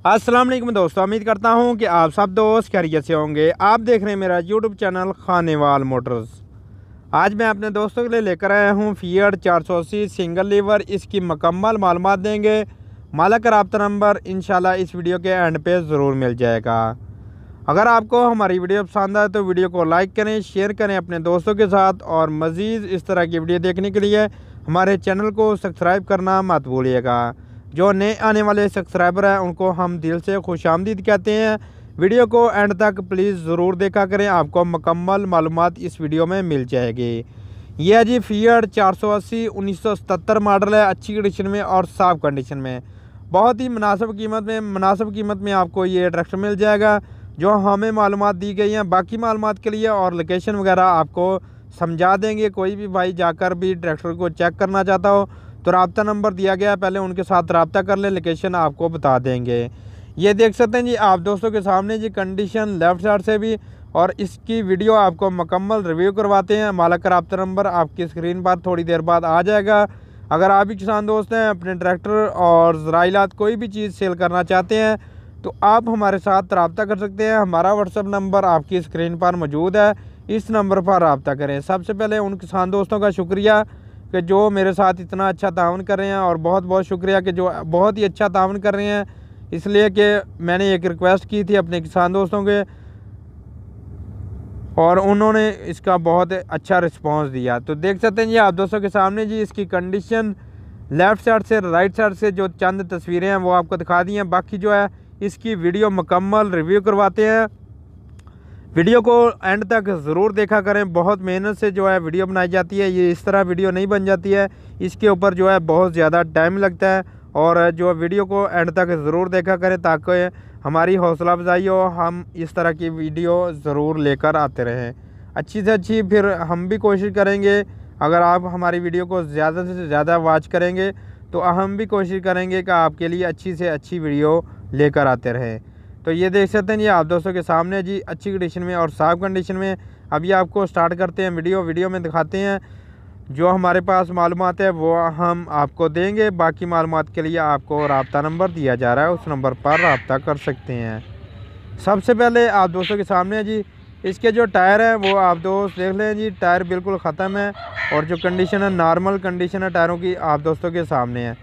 अस्सलाम वालेकुम दोस्तों, उम्मीद करता हूं कि आप सब दोस्त खैरियत से होंगे। आप देख रहे हैं मेरा यूट्यूब चैनल खानेवाल मोटर्स। आज मैं अपने दोस्तों के लिए लेकर आया हूं फिएट 480 सिंगल लीवर। इसकी मुकम्मल मालूमात देंगे। मालिक का रब्ता नंबर इंशाल्लाह इस वीडियो के एंड पे ज़रूर मिल जाएगा। अगर आपको हमारी वीडियो पसंद आए तो वीडियो को लाइक करें, शेयर करें अपने दोस्तों के साथ, और मज़ीद इस तरह की वीडियो देखने के लिए हमारे चैनल को सब्सक्राइब करना मत भूलिएगा। जो नए आने वाले सब्सक्राइबर हैं उनको हम दिल से खुशामदीद कहते हैं। वीडियो को एंड तक प्लीज़ ज़रूर देखा करें, आपको मुकम्मल मालूमात इस वीडियो में मिल जाएगी। यह है जी फिएट 480 1977 मॉडल है, अच्छी कंडीशन में और साफ़ कंडीशन में। बहुत ही मुनासिब कीमत में आपको ये ट्रैक्टर मिल जाएगा। जो हमें मालूमात दी गई हैं, बाकी मालूमात के लिए और लोकेशन वगैरह आपको समझा देंगे। कोई भी भाई जाकर भी ट्रैक्टर को चेक करना चाहता हो तो रब्ता नंबर दिया गया है, पहले उनके साथ रब्ता कर ले, लोकेशन आपको बता देंगे। ये देख सकते हैं जी आप दोस्तों के सामने जी कंडीशन लेफ़्ट साइड से भी, और इसकी वीडियो आपको मुकम्मल रिव्यू करवाते हैं। मालिक का रब्ता नंबर आपकी स्क्रीन पर थोड़ी देर बाद आ जाएगा। अगर आप भी किसान दोस्त हैं, अपने ट्रैक्टर और ज़राइलात कोई भी चीज़ सेल करना चाहते हैं तो आप हमारे साथ रब्ता कर सकते हैं। हमारा व्हाट्सअप नंबर आपकी स्क्रीन पर मौजूद है, इस नंबर पर रब्ता करें। सबसे पहले उन किसान दोस्तों का शुक्रिया कि जो मेरे साथ इतना अच्छा ताउन कर रहे हैं, और बहुत बहुत शुक्रिया कि जो बहुत ही अच्छा ताउन कर रहे हैं, इसलिए कि मैंने एक रिक्वेस्ट की थी अपने किसान दोस्तों के और उन्होंने इसका बहुत अच्छा रिस्पांस दिया। तो देख सकते हैं जी आप दोस्तों के सामने जी इसकी कंडीशन लेफ़्ट साइड से राइट साइड से जो चंद तस्वीरें हैं वो आपको दिखा दी हैं। बाकी जो है इसकी वीडियो मुकम्मल रिव्यू करवाते हैं। वीडियो को एंड तक ज़रूर देखा करें, बहुत मेहनत से जो है वीडियो बनाई जाती है। ये इस तरह वीडियो नहीं बन जाती है, इसके ऊपर जो है बहुत ज़्यादा टाइम लगता है। और जो वीडियो को एंड तक ज़रूर देखा करें ताकि हमारी हौसला अफजाई हो, हम इस तरह की वीडियो ज़रूर लेकर आते रहें अच्छी से अच्छी। फिर हम भी कोशिश करेंगे, अगर आप हमारी वीडियो को ज़्यादा से ज़्यादा वॉच करेंगे तो हम भी कोशिश करेंगे कि आपके लिए अच्छी से अच्छी वीडियो लेकर आते रहें। तो ये देख सकते हैं जी आप दोस्तों के सामने जी अच्छी कंडीशन में और साफ़ कंडीशन में। अभी आपको स्टार्ट करते हैं वीडियो में दिखाते हैं जो हमारे पास मालूमात है वो हम आपको देंगे। बाकी मालूमात के लिए आपको रब्ता नंबर दिया जा रहा है, उस नंबर पर रब्ता कर सकते हैं। सबसे पहले आप दोस्तों के सामने जी इसके जो टायर हैं वो आप दोस्त देख लें जी, टायर बिल्कुल ख़त्म है, और जो कंडीशन है नॉर्मल कंडीशन है टायरों की आप दोस्तों के सामने है।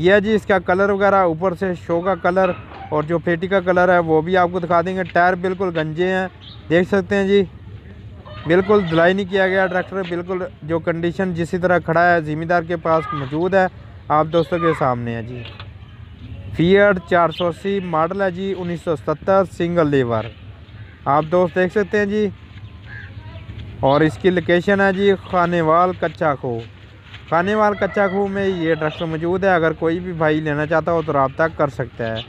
यह जी इसका कलर वगैरह ऊपर से शो का कलर और जो पेटी का कलर है वो भी आपको दिखा देंगे। टायर बिल्कुल गंजे हैं, देख सकते हैं जी, बिल्कुल धुलाई नहीं किया गया ट्रैक्टर। बिल्कुल जो कंडीशन जिस तरह खड़ा है ज़िम्मेदार के पास मौजूद है आप दोस्तों के सामने है जी। फिएट 480 मॉडल है जी 1970 सिंगल लीवर, आप दोस्त देख सकते हैं जी। और इसकी लोकेशन है जी खानेवाल कच्चा खूह। खानेवाल कच्चा खूह में ये ट्रैक्टर मौजूद है। अगर कोई भी भाई लेना चाहता हो तो रब्ता कर सकता है।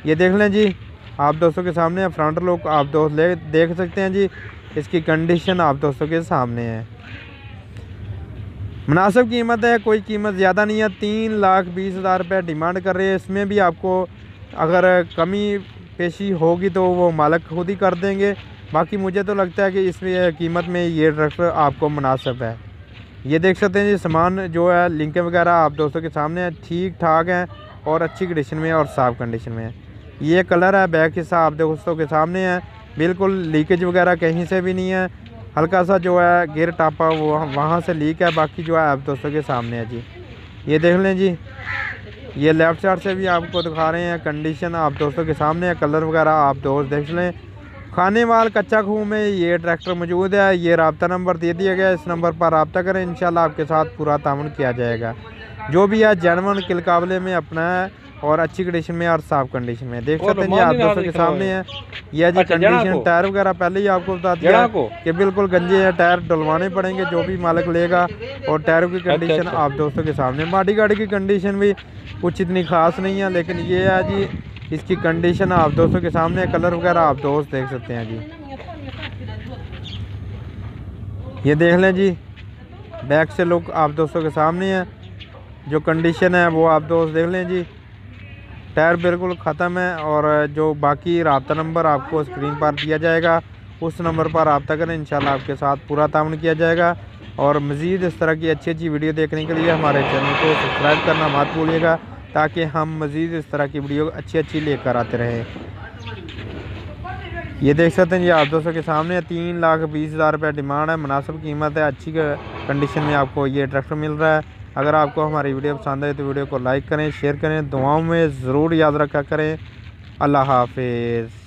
ये देख लें जी आप दोस्तों के सामने फ्रंट लुक आप दोस्त देख सकते हैं जी। इसकी कंडीशन आप दोस्तों के सामने है। मुनासिब कीमत है, कोई कीमत ज़्यादा नहीं है। 3,20,000 रुपये डिमांड कर रहे हैं। इसमें भी आपको अगर कमी पेशी होगी तो वो मालिक खुद ही कर देंगे। बाकी मुझे तो लगता है कि इसमें कीमत में ये ट्रैक्टर आपको मुनासिब है। ये देख सकते हैं जी सामान जो है लिंकें वगैरह आप दोस्तों के सामने है, ठीक ठाक हैं और अच्छी कंडीशन में और साफ़ कंडीशन में है। ये कलर है बैक हिस्सा आप दोस्तों के सामने है, बिल्कुल लीकेज वगैरह कहीं से भी नहीं है। हल्का सा जो है गियर टापा वो वहाँ से लीक है, बाकी जो है आप दोस्तों के सामने है जी। ये देख लें जी, ये लेफ़्ट साइड से भी आपको दिखा रहे हैं, कंडीशन आप दोस्तों के सामने है, कलर वगैरह आप दोस्त देख लें। खानेवाल कच्चा खूह में ये ट्रैक्टर मौजूद है। ये रब्ता नंबर दे दिया गया, इस नंबर पर रब्ता करें, इंशाल्लाह आपके साथ पूरा ताउन किया जाएगा। जो भी है जेन्युइन किलकाबले में अपना है और अच्छी कंडीशन में और साफ़ कंडीशन में। देख सकते हैं जी आप दोस्तों के सामने है। यह जी कंडीशन टायर वगैरह पहले ही आपको बता दिया कि बिल्कुल गंजे हैं, टायर डलवाने पड़ेंगे जो भी मालिक लेगा। और टायरों की कंडीशन आप दोस्तों के सामने। माटी गाड़ी की कंडीशन भी कुछ इतनी ख़ास नहीं है, लेकिन ये है जी इसकी कंडीशन आप दोस्तों के सामने। कलर वगैरह आप दोस्त देख सकते हैं जी। ये देख लें जी बैक से लुक आप दोस्तों के सामने है, जो कंडीशन है वो आप दोस्त देख लें जी। टायर बिल्कुल ख़त्म है, और जो बाकी रब्ता नंबर आपको स्क्रीन पर दिया जाएगा उस नंबर पर रब्ता करें, इंशाल्लाह आपके साथ पूरा ताउन किया जाएगा। और मज़ीद इस तरह की अच्छी अच्छी वीडियो देखने के लिए हमारे चैनल को सब्सक्राइब करना मत भूलिएगा ताकि हम मज़ीद इस तरह की वीडियो अच्छी लेकर आते रहें। ये देख सकते हैं जी आप दोस्तों के सामने 3,20,000 रुपये डिमांड है, मुनासिब कीमत है, अच्छी कंडीशन में आपको ये ट्रैक्टर मिल रहा है। अगर आपको हमारी वीडियो पसंद आए तो वीडियो को लाइक करें, शेयर करें, दुआओं में ज़रूर याद रखा करें। अल्लाह हाफिज़।